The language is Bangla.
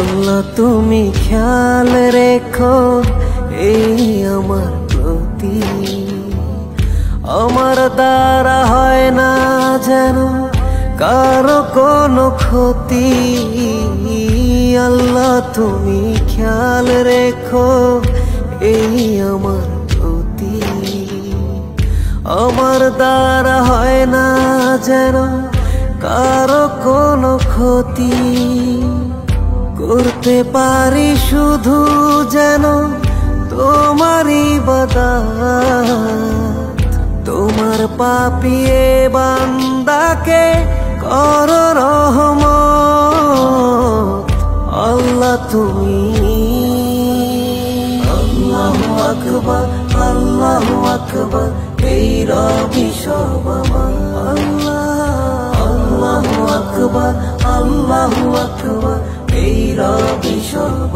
আল্লাহ তুমি খেয়াল রেখো এই আমার প্রতি, আমার দ্বারা হয় না যেন কারো কোনো ক্ষতি। আল্লাহ তুমি খেয়াল রেখো এই আমার প্রতি, আমার দ্বারা হয় না যেন কারো কোনো ক্ষতি। করতে পারি শুধু যেন তোমারই ইবাদত, তোমার পাপিয়ে বান্দাকে করো রহমত। আল্লাহ তুমি আল্লাহু আকবার, আল্লাহু আকবার, এই রবি সব আমার। আল্লাহু আকবার, আল্লাহু আকবার, এই রবি সব